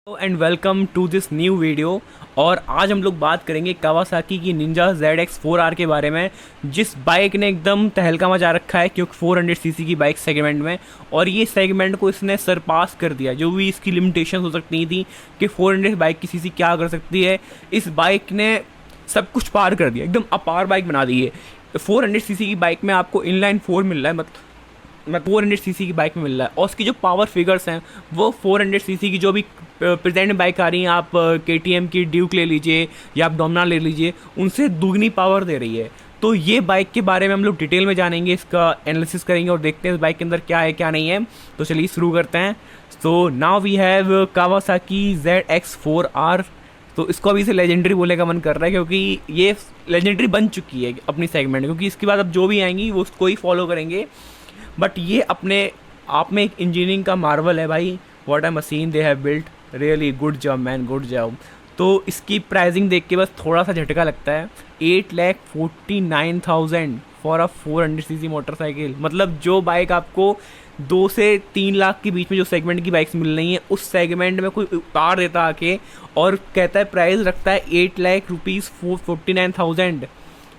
And welcome to this new video. और आज हम लोग बात करेंगे कावासाकी की निंजा ZX4R के बारे में, जिस बाइक ने एकदम तहलका मचा रखा है क्योंकि 400 सीसी की बाइक सेगमेंट में, और ये सेगमेंट को इसने सरपास कर दिया। जो भी इसकी लिमिटेशन हो सकती थी कि 400 बाइक की सीसी क्या कर सकती है, इस बाइक ने सब कुछ पार कर दिया, एकदम अपार बाइक बना दी है। 400 सीसी की बाइक में आपको इनलाइन 4 मिल रहा है, मतलब 400 सीसी की बाइक में मिल रहा है, और उसकी जो पावर फिगर्स हैं वो 400 सीसी की जो भी प्रेजेंट बाइक आ रही हैं, आप KTM की ड्यूक ले लीजिए या आप डोमिनार ले लीजिए, उनसे दुगनी पावर दे रही है। तो ये बाइक के बारे में हम लोग डिटेल में जानेंगे, इसका एनालिसिस करेंगे और देखते हैं इस बाइक के अंदर क्या है क्या नहीं है। तो चलिए शुरू करते हैं। So now we have Kawasaki ZX4R। तो इसको अभी से लेजेंडरी बोलने का मन कर रहा है क्योंकि ये लेजेंडरी बन चुकी है अपनी सेगमेंट, क्योंकि इसके बाद अब जो भी आएंगी वो उसको ही फॉलो करेंगे। बट ये अपने आप में एक इंजीनियरिंग का मार्वल है भाई। What a machine they have built, really good job man, good job. तो इसकी प्राइसिंग देख के बस थोड़ा सा झटका लगता है। 8,49,000 फॉर अ 400 सीसी मोटरसाइकिल। मतलब जो बाइक आपको 2 से 3 लाख के बीच में जो सेगमेंट की बाइक्स मिल रही हैं, उस सेगमेंट में कोई उतार देता आके और कहता है प्राइस रखता है 8 लाख रुपीज़ 449,000।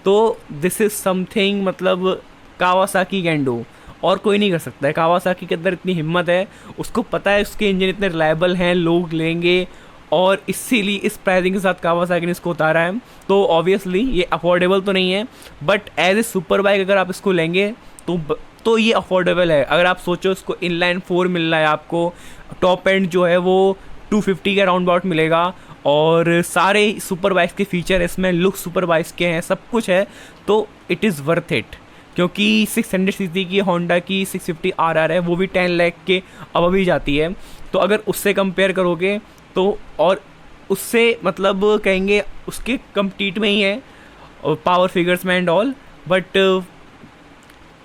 तो दिस इज़ समथिंग, मतलब कावासाकी कैन डू, और कोई नहीं कर सकता है। कावासाकी के अंदर इतनी हिम्मत है, उसको पता है उसके इंजन इतने रिलायबल हैं, लोग लेंगे, और इसीलिए इस प्राइसिंग के साथ कावासाकी ने इसको उतारा है। तो ऑब्वियसली ये अफोर्डेबल तो नहीं है, but as a super bike अगर आप इसको लेंगे तो ये अफोर्डेबल है। अगर आप सोचो इसको इनलाइन 4 मिल रहा है, आपको टॉप एंड जो है वो 250 के राउंड अबाउट मिलेगा, और सारे सुपर बाइक्स के फीचर इसमें लुक सुपर बाइक्स के हैं, सब कुछ है। तो इट इज़ वर्थ इट, क्योंकि 600 सीसी की होंडा की 650RR है, वो भी 10 लाख के अब भी जाती है। तो अगर उससे कंपेयर करोगे तो, और उससे मतलब कहेंगे उसके कम्पीट में ही है पावर फिगर्स में and all, but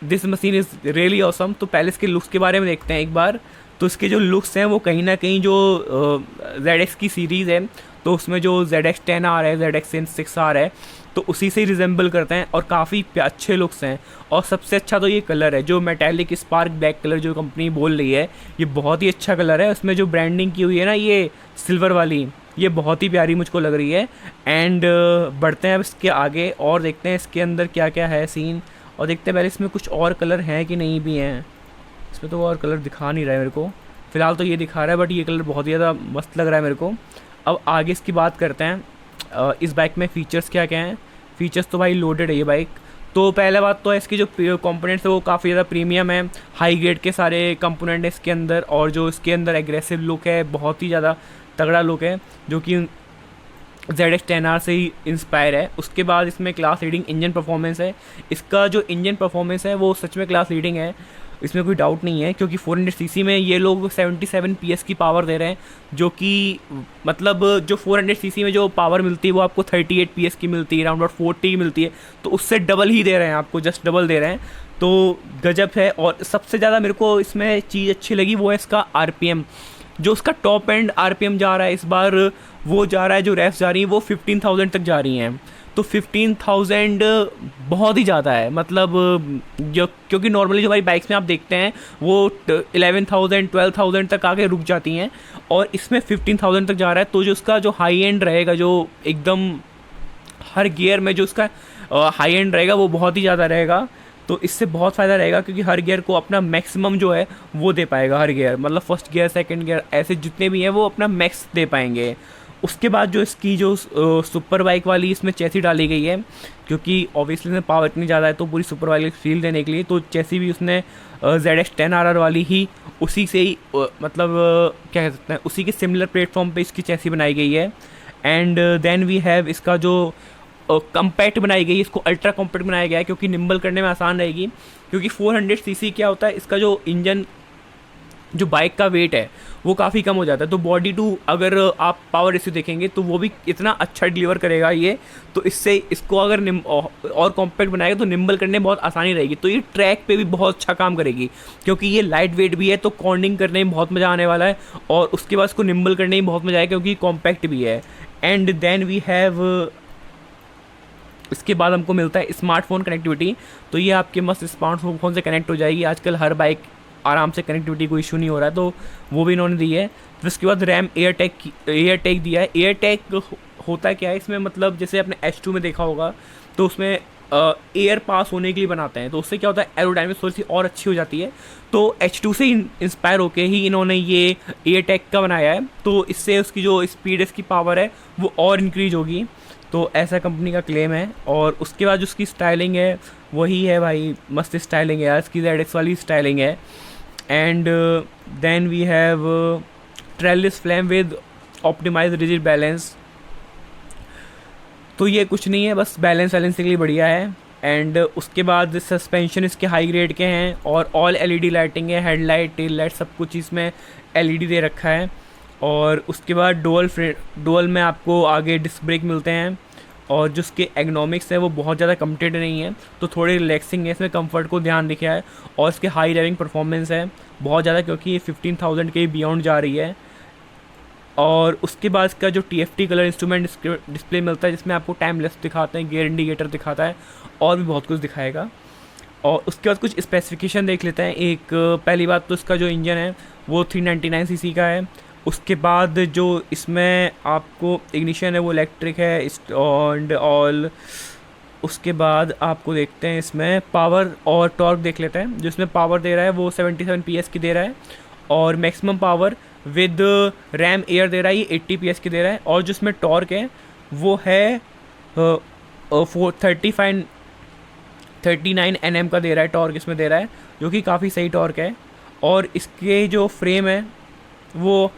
this machine is really awesome. तो पहले इसके लुक्स के बारे में देखते हैं एक बार। तो इसके जो लुक्स हैं वो कहीं ना कहीं जो ZX की सीरीज़ है, तो उसमें जो ZX10R है, ZX6R है, तो उसी से ही रिजेंबल करते हैं, और काफ़ी अच्छे लुक्स हैं। और सबसे अच्छा तो ये कलर है, जो मेटालिक स्पार्क ब्लैक कलर जो कंपनी बोल रही है, ये बहुत ही अच्छा कलर है। उसमें जो ब्रांडिंग की हुई है ना, ये सिल्वर वाली, ये बहुत ही प्यारी मुझको लग रही है। एंड बढ़ते हैं अब इसके आगे और देखते हैं इसके अंदर क्या क्या है सीन, और देखते हैं पहले इसमें कुछ और कलर हैं कि नहीं भी हैं। इसमें तो और कलर दिखा नहीं रहा है मेरे को, फ़िलहाल तो ये दिखा रहा है, बट ये कलर बहुत ही ज़्यादा मस्त लग रहा है मेरे को। अब आगे इसकी बात करते हैं, इस बाइक में फ़ीचर्स क्या क्या हैं। फ़ीचर्स तो भाई लोडेड है ये बाइक। तो पहला बात तो है इसकी जो कंपोनेंट्स है वो काफ़ी ज़्यादा प्रीमियम है, हाई ग्रेड के सारे कंपोनेंट है इसके अंदर, और जो इसके अंदर एग्रेसिव लुक है, बहुत ही ज़्यादा तगड़ा लुक है, जो कि ZX10R से ही इंस्पायर है। उसके बाद इसमें क्लास लीडिंग इंजन परफॉर्मेंस है। इसका जो इंजन परफॉर्मेंस है वो सच में क्लास लीडिंग है, इसमें कोई डाउट नहीं है, क्योंकि 400 सीसी में ये लोग 77 PS की पावर दे रहे हैं, जो कि मतलब जो 400 सीसी में जो पावर मिलती है वो आपको 38 PS की मिलती है, अराउंड 40 की मिलती है, तो उससे डबल ही दे रहे हैं आपको, जस्ट डबल दे रहे हैं। तो गजब है। और सबसे ज़्यादा मेरे को इसमें चीज़ अच्छी लगी वो है इसका RPM। जो उसका टॉप एंड RPM जा रहा है इस बार, वो जा रहा है, जो रेफ्स जा रही हैं वो 15,000 तक जा रही हैं। तो 15,000 बहुत ही ज़्यादा है, मतलब जो, क्योंकि नॉर्मली जो हमारी बाइक्स में आप देखते हैं वो 11,000 12,000 तक आके रुक जाती हैं, और इसमें 15,000 तक जा रहा है। तो जो उसका जो हाई एंड रहेगा, जो एकदम हर गियर में जो उसका हाई एंड रहेगा वो बहुत ही ज़्यादा रहेगा। तो इससे बहुत फ़ायदा रहेगा, क्योंकि हर गियर को अपना मैक्सिमम जो है वो दे पाएगा। हर गियर मतलब फर्स्ट गियर, सेकंड गियर, ऐसे जितने भी हैं वो अपना मैक्स दे पाएंगे। उसके बाद जो इसकी जो सुपर बाइक वाली इसमें चेसी डाली गई है, क्योंकि ऑब्वियसली इसमें पावर इतनी ज़्यादा है, तो पूरी सुपर बाइक फील देने के लिए तो चेसी भी उसने ZX10RR वाली ही, उसी से ही मतलब क्या कह सकते हैं, उसी के सिमिलर प्लेटफॉर्म पे इसकी चेसी बनाई गई है। एंड देन वी हैव इसका जो कम्पैक्ट बनाई गई है, इसको अल्ट्रा कॉम्पैक्ट बनाया गया है, क्योंकि निम्बल करने में आसान रहेगी। क्योंकि 400 सीसी क्या होता है, इसका जो इंजन, जो बाइक का वेट है वो काफ़ी कम हो जाता है, तो बॉडी टू अगर आप पावर रेशियो देखेंगे तो वो भी इतना अच्छा डिलीवर करेगा ये। तो इससे इसको अगर और कॉम्पैक्ट बनाएगा तो निम्बल करने में बहुत आसानी रहेगी। तो ये ट्रैक पे भी बहुत अच्छा काम करेगी, क्योंकि ये लाइट वेट भी है, तो कॉर्निंग करने में बहुत मज़ा आने वाला है, और उसके बाद इसको निम्बल करने में बहुत मज़ा आएगा, क्योंकि कॉम्पैक्ट भी है। एंड देन वी हैव, इसके बाद हमको मिलता है स्मार्टफोन कनेक्टिविटी। तो ये आपके मस्त स्मार्टफोन से कनेक्ट हो जाएगी। आजकल हर बाइक आराम से कनेक्टिविटी कोई इशू नहीं हो रहा है, तो वो भी इन्होंने दी है। फिर उसके बाद रैम एयर टैग दिया है। एयर टैग होता क्या है इसमें, मतलब जैसे आपने H2 में देखा होगा, तो उसमें एयर पास होने के लिए बनाते हैं, तो उससे क्या होता है एरोडायनेमिक्स थोड़ी सी और अच्छी हो जाती है। तो H2 से इंस्पायर होके ही इन्होंने ये एयर टैग का बनाया है, तो इससे उसकी जो स्पीड, इसकी पावर है वो और इंक्रीज होगी। तो ऐसा कंपनी का क्लेम है। और उसके बाद जो उसकी स्टाइलिंग है वही है भाई, मस्त स्टाइलिंग है यार, इसकी ZX वाली स्टाइलिंग है। And then we have trellis frame with optimised rigid balance. तो ये कुछ नहीं है, बस बैलेंस वैलेंस के लिए बढ़िया है। एंड उसके बाद सस्पेंशन इसके हाई ग्रेड के हैं और ऑल LED लाइटिंग है, हेडलाइट टेल लाइट सब कुछ इसमें LED दे रखा है। और उसके बाद डुअल में आपको आगे डिस्क ब्रेक मिलते हैं। और जो उसके एग्नॉमिक्स है वो बहुत ज़्यादा कम्प्लीटेड नहीं है, तो थोड़े रिलैक्सिंग है, इसमें कंफर्ट को ध्यान दिया है। और इसके हाई ड्राइविंग परफॉर्मेंस है बहुत ज़्यादा, क्योंकि ये 15,000 के बियॉन्ड जा रही है। और उसके बाद इसका जो TFT कलर इंस्ट्रूमेंट डिस्प्ले मिलता है, जिसमें आपको टाइमलेस दिखाते हैं, गियर इंडिकेटर दिखाता है और भी बहुत कुछ दिखाएगा। और उसके बाद कुछ स्पेसिफिकेशन देख लेते हैं। एक पहली बात तो इसका जो इंजन है वो 399 सीसी का है। उसके बाद जो इसमें आपको इग्निशन है वो इलेक्ट्रिक है एंड ऑल। उसके बाद आपको देखते हैं इसमें पावर और टॉर्क देख लेते हैं। जो इसमें पावर दे रहा है वो 77 PS की दे रहा है, और maximum power with ram air दे रहा है ये 80 PS की दे रहा है। और जो इसमें टॉर्क है वो है 39 Nm का दे रहा है, टॉर्क इसमें दे रहा है, जो कि काफ़ी सही टॉर्क है। और इसके जो फ्रेम है वो